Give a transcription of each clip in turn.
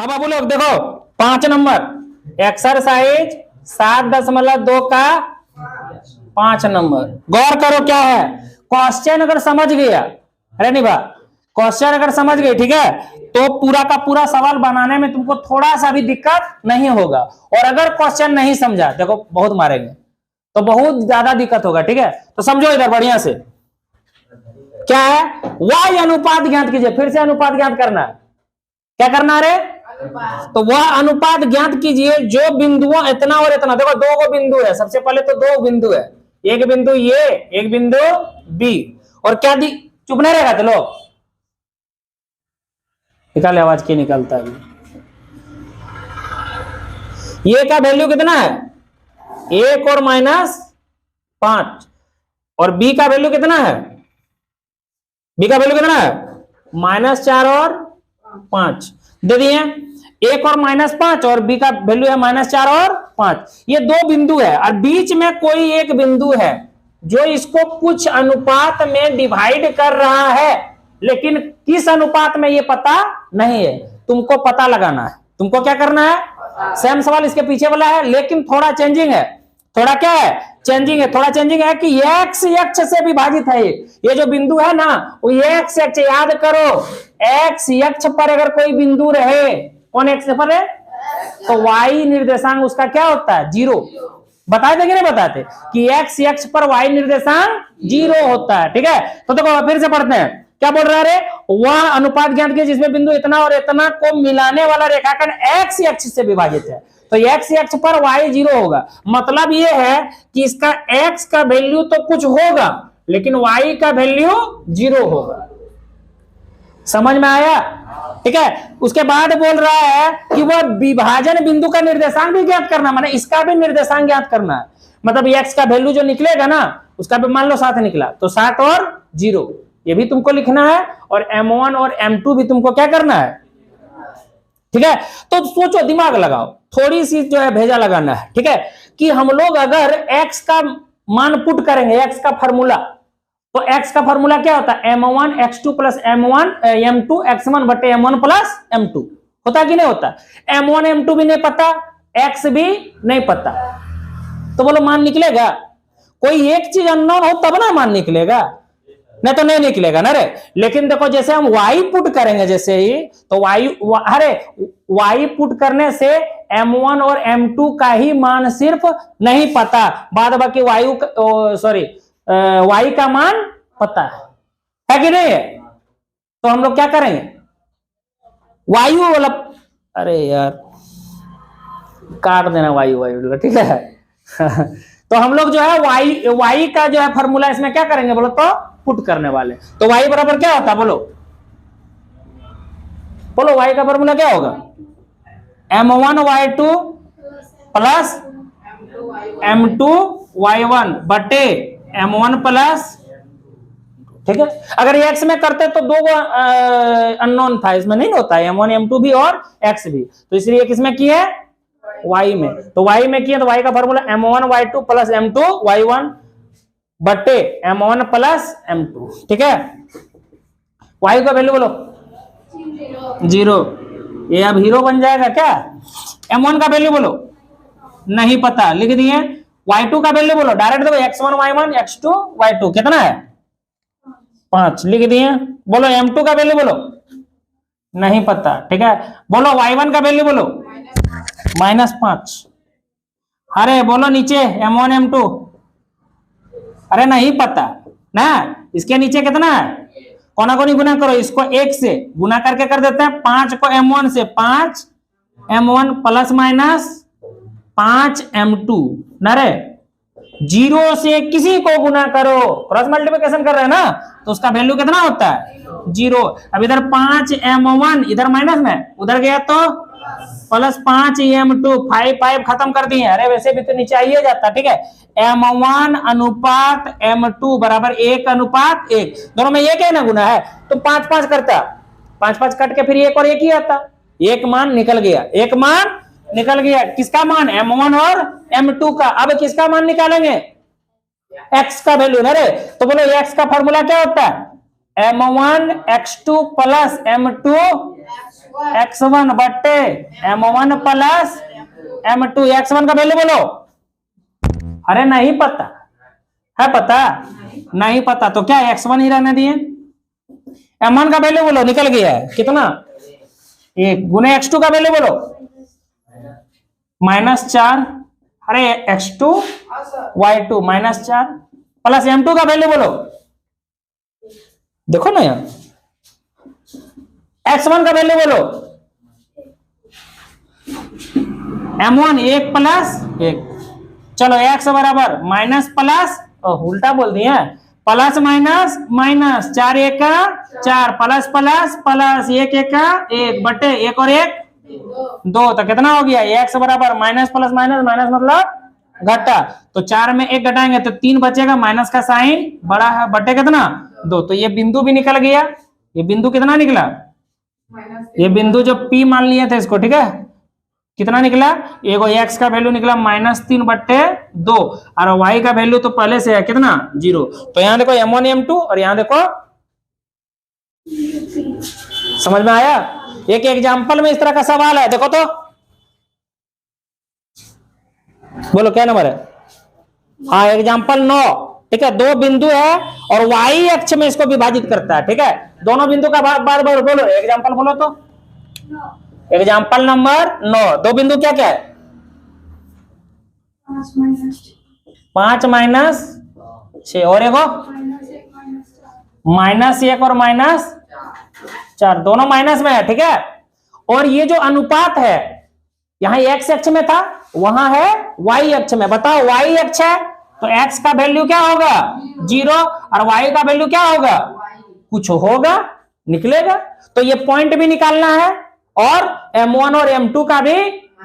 अब बोलो देखो 5 नंबर एक्सरसाइज 7.2 का 5 नंबर। गौर करो क्या है क्वेश्चन, अगर समझ गया, अरे नहीं बा, क्वेश्चन अगर समझ गए ठीक है तो पूरा का पूरा सवाल बनाने में तुमको थोड़ा सा भी दिक्कत नहीं होगा। और अगर क्वेश्चन नहीं समझा, देखो बहुत मारेंगे तो बहुत ज्यादा दिक्कत होगा। ठीक है, तो समझो इधर बढ़िया से क्या है, y अनुपात ज्ञात कीजिए। फिर से अनुपात ज्ञात करना है। क्या करना रे, तो वह अनुपात ज्ञात कीजिए जो बिंदुओं इतना और इतना, देखो दो गो बिंदु है, सबसे पहले तो दो बिंदु है, एक बिंदु ये, एक बिंदु बी, और क्या दी, चुप नहीं रहेगा तो लो निकाले, आवाज क्या निकलता है। ये का वैल्यू कितना है 1 और -5, और बी का वैल्यू कितना है, बी का वैल्यू कितना है -4 और 5 दे दिए, 1 और -5, और बी का वैल्यू है -4 और 5। ये दो बिंदु है और बीच में कोई एक बिंदु है जो इसको कुछ अनुपात में डिवाइड कर रहा है, लेकिन किस अनुपात में ये पता नहीं है, तुमको पता लगाना है। तुमको क्या करना है, सेम सवाल इसके पीछे वाला है, लेकिन थोड़ा चेंजिंग है। थोड़ा क्या है, चेंजिंग है, थोड़ा चेंजिंग है कि x अक्ष से विभाजित है। ये जो बिंदु है ना वो x अक्ष, याद करो x अक्ष पर अगर कोई बिंदु रहे, कौन x पर है, तो y निर्देशांक उसका क्या होता है 0। बताए थे कि नहीं बताते कि x अक्ष पर y निर्देशांक 0 होता है। ठीक है, तो देखो फिर से पढ़ते हैं क्या बोल रहा है, वह अनुपात ज्ञात कीजिए जिसमें बिंदु इतना और इतना को मिलाने वाला रेखाखंड x अक्ष से विभाजित है। तो x अक्ष पर y 0 होगा, मतलब ये है कि इसका x का वैल्यू तो कुछ होगा लेकिन y का वैल्यू 0 होगा। समझ में आया? ठीक है, उसके बाद बोल रहा है कि वह विभाजन बिंदु का निर्देशांक भी ज्ञात करना, माने इसका भी निर्देशांक ज्ञात करना है। मतलब x का वैल्यू जो निकलेगा ना उसका भी मान लो 7 निकला, तो 7 और 0 ये भी तुमको लिखना है, और m1 और m2 भी तुमको क्या करना है। ठीक है, तो सोचो, दिमाग लगाओ, थोड़ी सी जो है भेजा लगाना है। ठीक है, कि हम लोग अगर x का मान पुट करेंगे, x का फॉर्मूला, तो x का फॉर्मूला क्या होता है m1 x2 plus m2 x1 बटे m1 प्लस m2 होता कि नहीं होता। m1 m2 भी नहीं पता, x भी नहीं पता, तो बोलो मान निकलेगा। कोई एक चीज अननोन हो तब ना मान निकलेगा, नहीं तो नहीं निकलेगा ना रे। लेकिन देखो जैसे हम y पुट करेंगे जैसे ही, तो y पुट करने से m1 और m2 का ही मान सिर्फ नहीं पता, बाद बाकी y का मान पता है कि नहीं है। तो हम लोग क्या करेंगे, वायु वाला, अरे यार काट देना वायु, ठीक है तो हम लोग जो है y का जो है फॉर्मूला इसमें क्या करेंगे बोलो तो पुट करने वाले। तो y बराबर क्या होता है बोलो, बोलो y का फॉर्मूला क्या होगा m1 y2 plus m2 y1 बटे m1 प्लस, ठीक है। अगर ये x में करते तो दो अननोन था, इसमें नहीं होता है m1 m2 भी और x भी, तो इसलिए किसमें की है y में, तो y में किया तो y का formula m1 y2 plus m2 y1 बटे m1 प्लस m2। ठीक है, y का वैल्यू बोलो 0, ये अब हीरो बन जाएगा क्या। m1 का वैल्यू बोलो नहीं पता, लिख दिए। y2 का वैल्यू बोलो डायरेक्ट देखो x1 y1 x2 y2 कितना है 5, लिख दिए। बोलो m2 का वैल्यू बोलो नहीं पता, ठीक है। बोलो y1 का वैल्यू बोलो -5, अरे बोलो नीचे m1 m2, अरे नहीं पता ना। इसके नीचे कितना है, कोना कोनी गुना करो, इसको 1 से गुना करके कर देते हैं, 5 को m1 से 5 m1 प्लस माइनस 5 m2 ना रे, 0 से किसी को गुना करो, क्रॉस मल्टीप्लिकेशन कर रहे हैं ना, तो उसका वैल्यू कितना होता है 0। अब इधर 5 m1 इधर माइनस में उधर गया तो प्लस 5 m2, 5 खत्म कर दिए, अरे वैसे भी तो नीचे आइए जाता। ठीक है, m1 अनुपात m2 बराबर 1:1, दोनों में 1 है ना गुना है, तो 5 करता, 5 कट के फिर 1 और 1 ही आता, एक मान निकल गया, एक मान निकल गया। किसका मान m1 और m2 का। अब किसका मान निकालेंगे x का वैल्यू ना रे, तो बोलो x का फॉर्मूला क्या होता है m1 x2 plus m2 x1 बट्टे m1 प्लस m2। x1 का वैल्यू बोलो। अरे नहीं पता है, पता नहीं पता तो क्या x1 ही रहने दिए। m1 का वैल्यू बोलो, निकल गया है कितना, 1 गुने x2 का वैल्यू बोलो -4, अरे x2 y2 -4 प्लस m2 का वैल्यू बोलो। देखो ना यार, x1 का वैल्यू बोलो, m1 1 प्लस 1। चलो x बराबर माइनस प्लस, उल्टा बोल दिए, प्लस माइनस माइनस, 4 1 का 4 प्लस प्लस प्लस 1 1 का 1 बटे 1 और 1 2, तो कितना हो गया, x बराबर माइनस प्लस माइनस, माइनस मतलब घटा, तो 4 में 1 घटाएंगे तो 3 बचेगा, माइनस का साइन बड़ा है, बटे कितना 2, तो ये बिंदु भी निकल गया। ये बिंदु कितना निकला, ये बिंदु जो P मान लिया था इसको, ठीक है, कितना निकला, एगो x का वैल्यू निकला -3 बट्टे 2 और y का वैल्यू तो पहले से है कितना 0। तो यहां देखो m1 m2 और यहां देखो, समझ में आया। एक एग्जांपल में इस तरह का सवाल है, देखो तो बोलो क्या नंबर है। हाँ एग्जांपल 9, ठीक है, 2 बिंदु है और y अक्ष में इसको विभाजित करता है, ठीक है, दोनों बिंदु का बार बार बोलो, एग्जांपल बोलो तो। एग्जांपल नंबर 9, 2 बिंदु क्या क्या है, 5 माइनस 6 और एगो -1 और -4, दोनों माइनस में है, ठीक है। और ये जो अनुपात है, यहां x अक्ष में था, वहां है y अक्ष में। बताओ y अक्ष है तो x का वैल्यू क्या होगा 0 और y का वैल्यू क्या होगा, कुछ होगा, निकलेगा। तो ये पॉइंट भी निकालना है और m1 और m2 का भी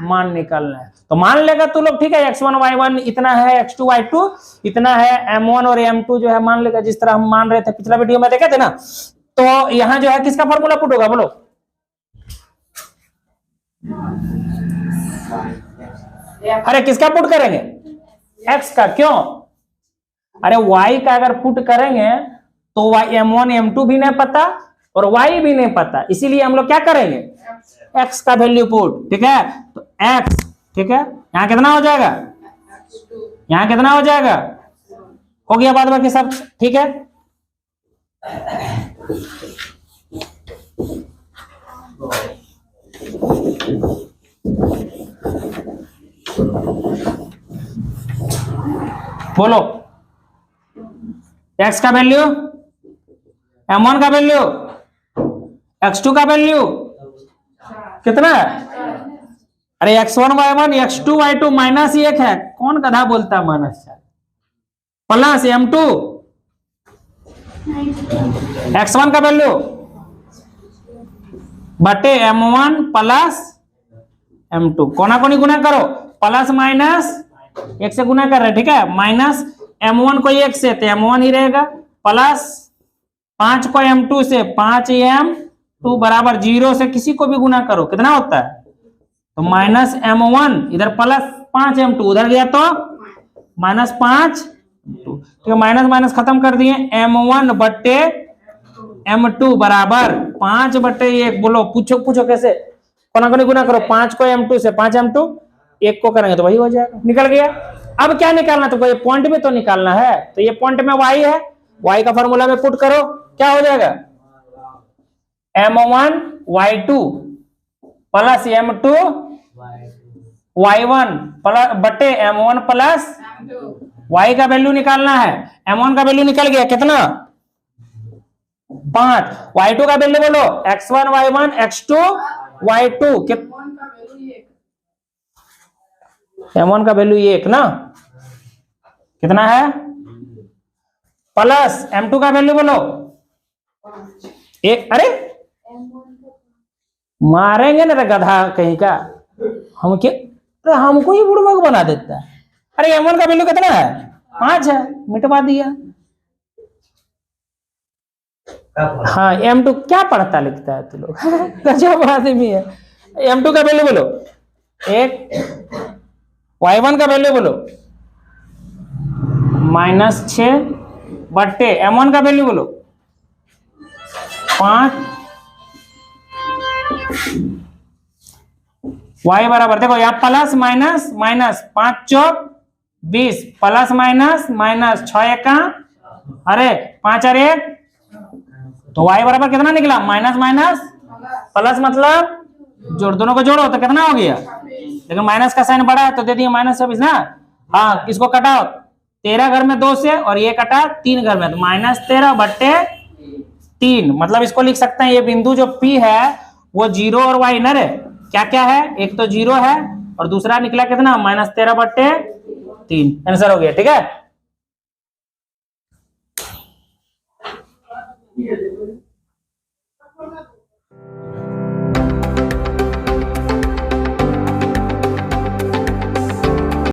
मान निकालना है। तो मान लेगा तू लोग, ठीक है, x1 y1 इतना है, x2 y2 इतना है, m1 और m2 जो है मान लेगा, जिस तरह हम मान रहे थे पिछला वीडियो में देखे थे ना। तो यहां जो है किसका फॉर्मूला पुट होगा बोलो, अरे किसका पुट करेंगे, x का, क्यों, अरे y का अगर पुट करेंगे तो m1 m2 भी नहीं पता और y भी नहीं पता, इसीलिए हम लोग क्या करेंगे, x का वैल्यू पुट, ठीक है। तो x, ठीक है, यहां कितना हो जाएगा, यहां कितना हो जाएगा, हो गया बाद बाकी सब, ठीक है। बोलो x का वैल्यू, m1 का वैल्यू, x2 का वैल्यू कितना है, अरे x1 y1 x2 y2 -1 है, कौन गधा बोलता है -4, प्लस m2 x1 का वैल्यू बटे m1 प्लस m2, कोना कोनी गुना करो, प्लस माइनस 1 से गुना कर रहे, ठीक है, माइनस m1 को 1 से तो m1 ही रहेगा, प्लस 5 को m2 से 5m2 बराबर 0 से किसी को भी गुना करो, कितना होता है, तो -m1 इधर प्लस 5m2 उधर गया तो -5, ठीक है, माइनस माइनस खत्म कर दिए, m1 बट्टे m2 बराबर 5 बट्टे 1। बोलो पूछो पूछो कैसे, कोना कोनी गुना करो, 5 को m2 से 5m2, 1 को करेंगे तो वही हो जाएगा, निकल गया। अब क्या निकालना, तो ये पॉइंट में तो निकालना है, तो ये पॉइंट में y है, y का फॉर्मूला में पुट करो, क्या हो जाएगा, m1 y2 plus m2 y1 plus बट्टे m1 प्लस y का वैल्यू निकालना है, m1 का वैल्यू निकल गया कितना 5, y2 का वैल्यू बोलो, x1 y1 x2 y2 m1 का वैल्यू 1 ना, कितना है, प्लस m2 का वैल्यू बोलो 1, अरे मारेंगे ना गधा कहीं का, हम क्या, अरे हमको ही बुड़बक बना देता है। अरे m1 का वैल्यू कितना है 5 है, मिटवा दिया। हाँ m2 क्या पढ़ता लिखता है तू लोग गजब आदमी है। m2 का वैल्यू बोलो 1, y1 का वैल्यू बोलो -6 बट्टे m1 का वैल्यू बोलो 5 y बराबर, देखो यहाँ प्लस माइनस माइनस, 5 चौक 20, प्लस माइनस माइनस, 6 एका, अरे 5 और 1, तो y बराबर कितना निकला, माइनस माइनस प्लस, मतलब जोड़, दोनों को जोड़ो तो कितना हो गया, लेकिन माइनस का साइन बड़ा है तो दे दिए -26 ना। हाँ, किसको कटाओ, 13 घर में 2 से, और ये कटा 3 घर में, तो -13/3, मतलब इसको लिख सकते हैं, ये बिंदु जो P है वो 0 और y नर है, क्या क्या है, एक तो 0 है और दूसरा निकला कितना, -13/3, आंसर हो गया, ठीक है।